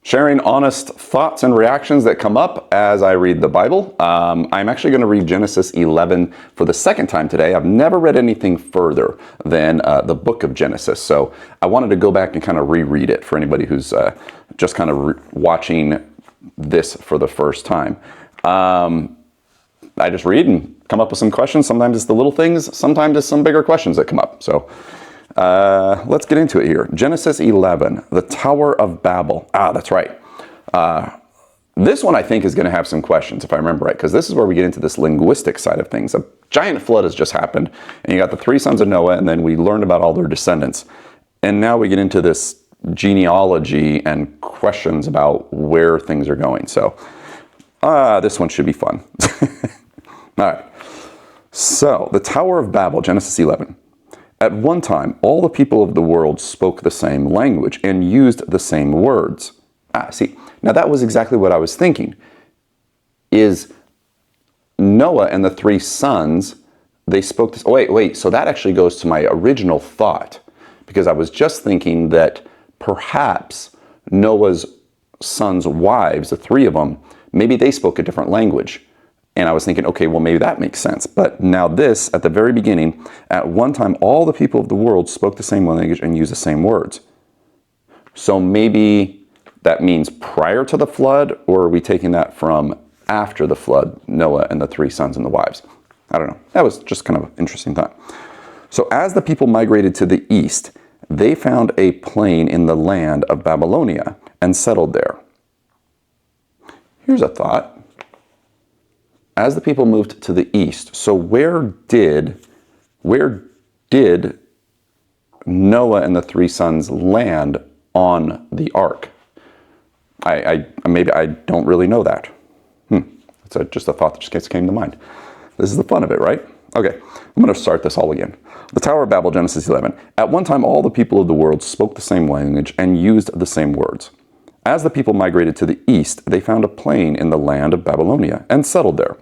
sharing honest thoughts and reactions that come up as I read the Bible. I'm actually going to read Genesis 11 for the second time today. I've never read anything further than the book of Genesis, so I wanted to go back and kind of reread it for anybody who's just kind of watching this for the first time. I just read and come up with some questions. Sometimes it's the little things, sometimes it's some bigger questions that come up. So let's get into it here. Genesis 11, the Tower of Babel. That's right. This one I think is going to have some questions, if I remember right, because this is where we get into this linguistic side of things. A giant flood has just happened, and you got the three sons of Noah, and then we learned about all their descendants. And now we get into this genealogy and questions about where things are going. So this one should be fun. All right. So the Tower of Babel, Genesis 11. At one time, all the people of the world spoke the same language and used the same words. See, now that was exactly what I was thinking. Is Noah and the three sons, they spoke this. Oh, wait. So that actually goes to my original thought, because I was just thinking that perhaps Noah's sons' wives, the three of them, maybe they spoke a different language. And I was thinking, okay, well, maybe that makes sense. But now this, at the very beginning, at one time, all the people of the world spoke the same language and used the same words. So maybe that means prior to the flood, or are we taking that from after the flood, Noah and the three sons and the wives? I don't know. That was just kind of an interesting thought. So as the people migrated to the east, they found a plain in the land of Babylonia and settled there. Here's a thought. As the people moved to the east, so where did Noah and the three sons land on the ark? Maybe I don't really know that. It's just a thought that just came to mind. This is the fun of it, right? Okay, I'm going to start this all again. The Tower of Babel, Genesis 11. At one time, all the people of the world spoke the same language and used the same words. As the people migrated to the east, they found a plain in the land of Babylonia and settled there.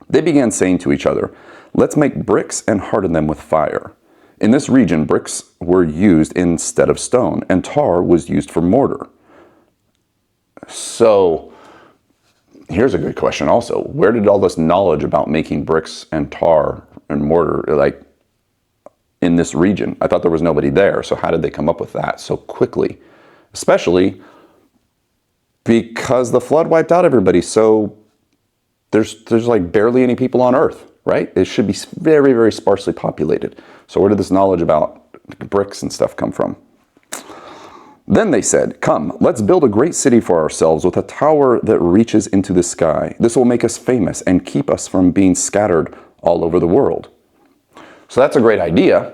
They began saying to each other, "Let's make bricks and harden them with fire." In this region, bricks were used instead of stone, and tar was used for mortar. So, here's a good question also. Where did all this knowledge about making bricks and tar and mortar, like, in this region? I thought there was nobody there, so how did they come up with that so quickly? Especially because the flood wiped out everybody, so there's like barely any people on Earth, right? It should be very, very sparsely populated. So where did this knowledge about bricks and stuff come from? Then they said, "Come, let's build a great city for ourselves with a tower that reaches into the sky. This will make us famous and keep us from being scattered all over the world." So that's a great idea,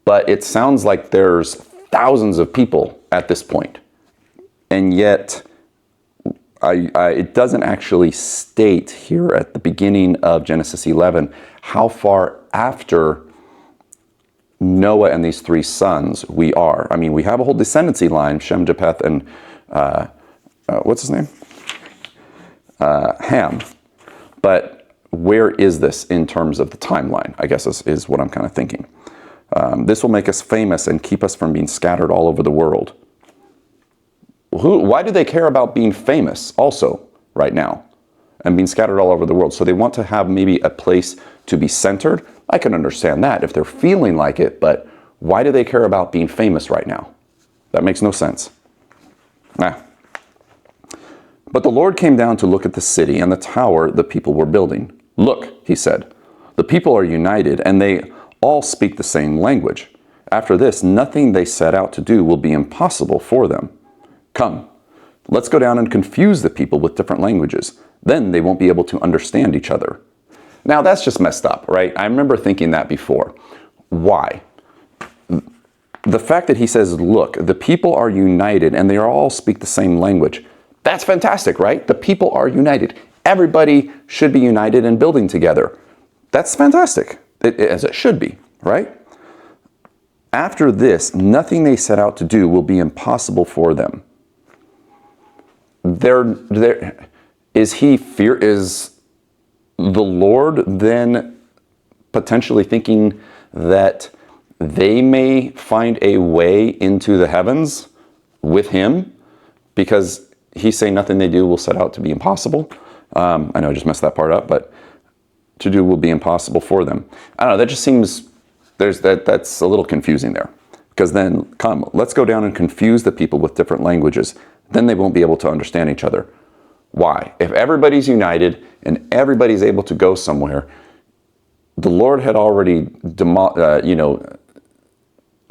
but it sounds like there's thousands of people at this point. And yet, it doesn't actually state here at the beginning of Genesis 11 how far after Noah and these three sons we are. I mean, we have a whole descendancy line, Shem, Japheth, and what's his name? Ham. But where is this in terms of the timeline, I guess is what I'm kind of thinking. This will make us famous and keep us from being scattered all over the world. Why do they care about being famous also right now and being scattered all over the world? So they want to have maybe a place to be centered. I can understand that if they're feeling like it, but why do they care about being famous right now? That makes no sense. But the Lord came down to look at the city and the tower the people were building. "Look," he said, "the people are united and they all speak the same language. After this, nothing they set out to do will be impossible for them. Come, let's go down and confuse the people with different languages. Then they won't be able to understand each other." Now that's just messed up, right? I remember thinking that before. Why? The fact that he says, "Look, the people are united and they all speak the same language." That's fantastic, right? The people are united. Everybody should be united and building together. That's fantastic, as it should be, right? After this, nothing they set out to do will be impossible for them. Is the Lord then potentially thinking that they may find a way into the heavens with him, because he's saying nothing they do will set out to be impossible. I know I just messed that part up, but to do will be impossible for them. I don't know, that just seems, that's a little confusing there. Because then, let's go down and confuse the people with different languages. Then they won't be able to understand each other. Why? If everybody's united and everybody's able to go somewhere, the Lord had already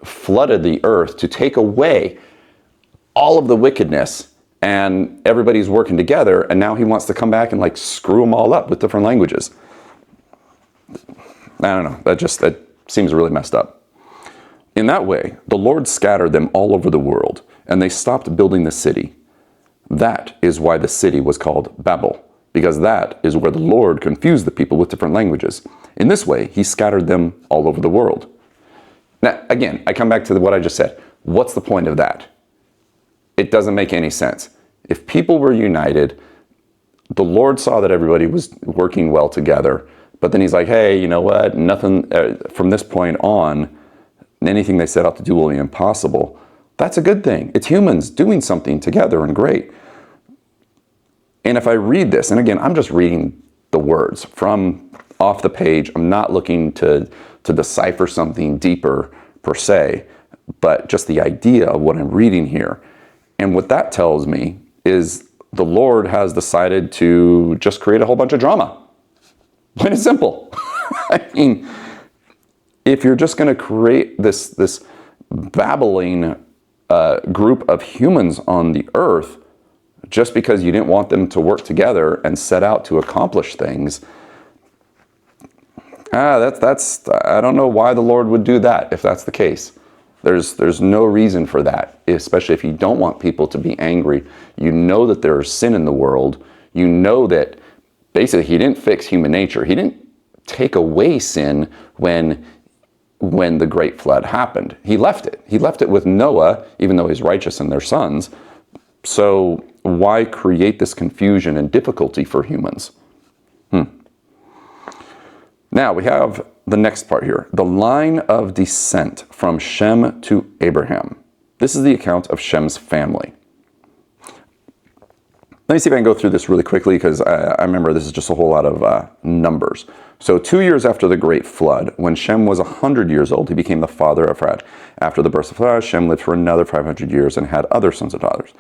flooded the earth to take away all of the wickedness, and everybody's working together, and now he wants to come back and like screw them all up with different languages. I don't know, that seems really messed up. In that way, the Lord scattered them all over the world, and they stopped building the city. That is why the city was called Babel, because that is where the Lord confused the people with different languages. In this way, he scattered them all over the world. Now, again, I come back to what I just said. What's the point of that? It doesn't make any sense. If people were united, the Lord saw that everybody was working well together, but then he's like, hey, you know what? Nothing from this point on, anything they set out to do will be impossible. That's a good thing. It's humans doing something together and great. And if I read this, and again, I'm just reading the words from off the page. I'm not looking to decipher something deeper per se, but just the idea of what I'm reading here. And what that tells me is the Lord has decided to just create a whole bunch of drama. Plain and simple. I mean, if you're just going to create this babbling group of humans on the earth just because you didn't want them to work together and set out to accomplish things, that's I don't know why the Lord would do that if that's the case. There's no reason for that, especially if you don't want people to be angry. You know that there's sin in the world. You know that basically he didn't fix human nature. He didn't take away sin when the great flood happened. He left it. He left it with Noah, even though he's righteous and their sons. So why create this confusion and difficulty for humans? Now we have the next part here. The line of descent from Shem to Abraham. This is the account of Shem's family. Let me see if I can go through this really quickly, because I remember this is just a whole lot of numbers. So 2 years after the great flood, when Shem was 100 years old, he became the father of Arphaxad. After the birth of Arphaxad, Shem lived for another 500 years and had other sons and daughters.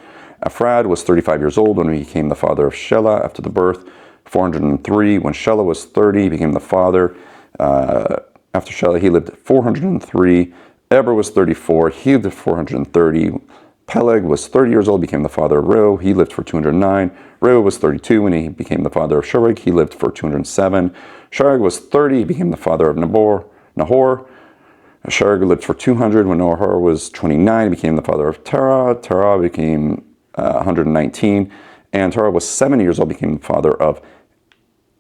Arphaxad was 35 years old when he became the father of Shelah after the birth. 403, when Shelah was 30, he became the father. After Shelah, he lived 403. Eber was 34, he lived 430. Peleg was 30 years old, became the father of Reu. He lived for 209. Reu was 32 when he became the father of Shereg. He lived for 207. Shereg was 30, he became the father of Nahor. Shereg lived for 200 when Nahor was 29. He became the father of Terah. Terah became 119. And Terah was 70 years old, became the father of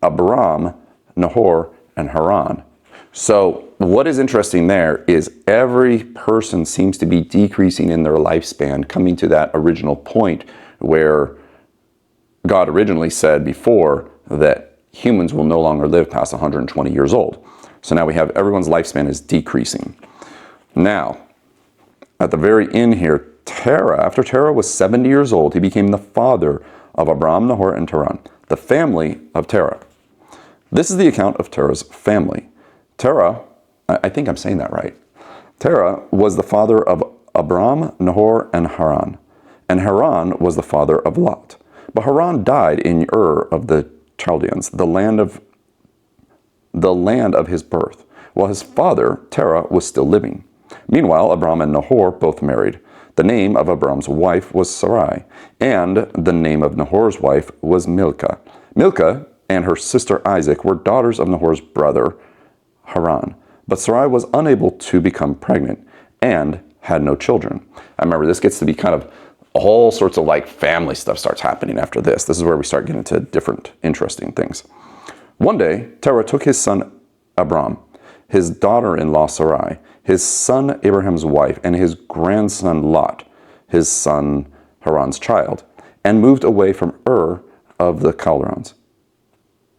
Abram, Nahor, and Haran. So what is interesting there is every person seems to be decreasing in their lifespan, coming to that original point where God originally said before that humans will no longer live past 120 years old. So now we have everyone's lifespan is decreasing. Now, at the very end here, Terah, after Terah was 70 years old, he became the father of Abram, Nahor, and Haran, the family of Terah. This is the account of Terah's family. Terah, I think I'm saying that right. Terah was the father of Abram, Nahor, and Haran was the father of Lot. But Haran died in Ur of the Chaldeans, the land of his birth, while his father, Terah, was still living. Meanwhile, Abram and Nahor both married. The name of Abram's wife was Sarai, and the name of Nahor's wife was Milcah. Milcah and her sister Isaac were daughters of Nahor's brother Haran, but Sarai was unable to become pregnant and had no children. I remember this gets to be kind of all sorts of like family stuff starts happening after this. This is where we start getting into different interesting things. One day, Terah took his son Abram, his daughter-in-law Sarai, his son Abraham's wife, and his grandson Lot, his son Haran's child, and moved away from Ur of the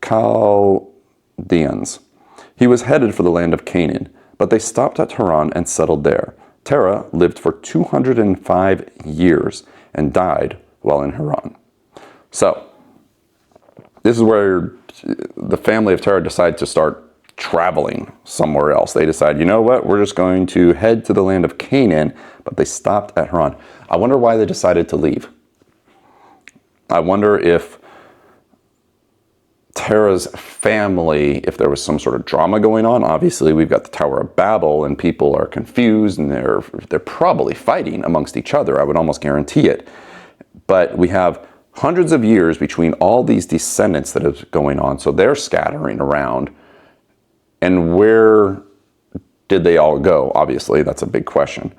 Chaldeans. He was headed for the land of Canaan, but they stopped at Haran and settled there. Terah lived for 205 years and died while in Haran. So, this is where the family of Terah decided to start traveling somewhere else. They decide, you know what, we're just going to head to the land of Canaan, but they stopped at Haran. I wonder why they decided to leave. I wonder if Terah's family, if there was some sort of drama going on. Obviously, we've got the Tower of Babel, and people are confused, and they're probably fighting amongst each other. I would almost guarantee it. But we have hundreds of years between all these descendants that is going on, so they're scattering around. And where did they all go? Obviously, that's a big question.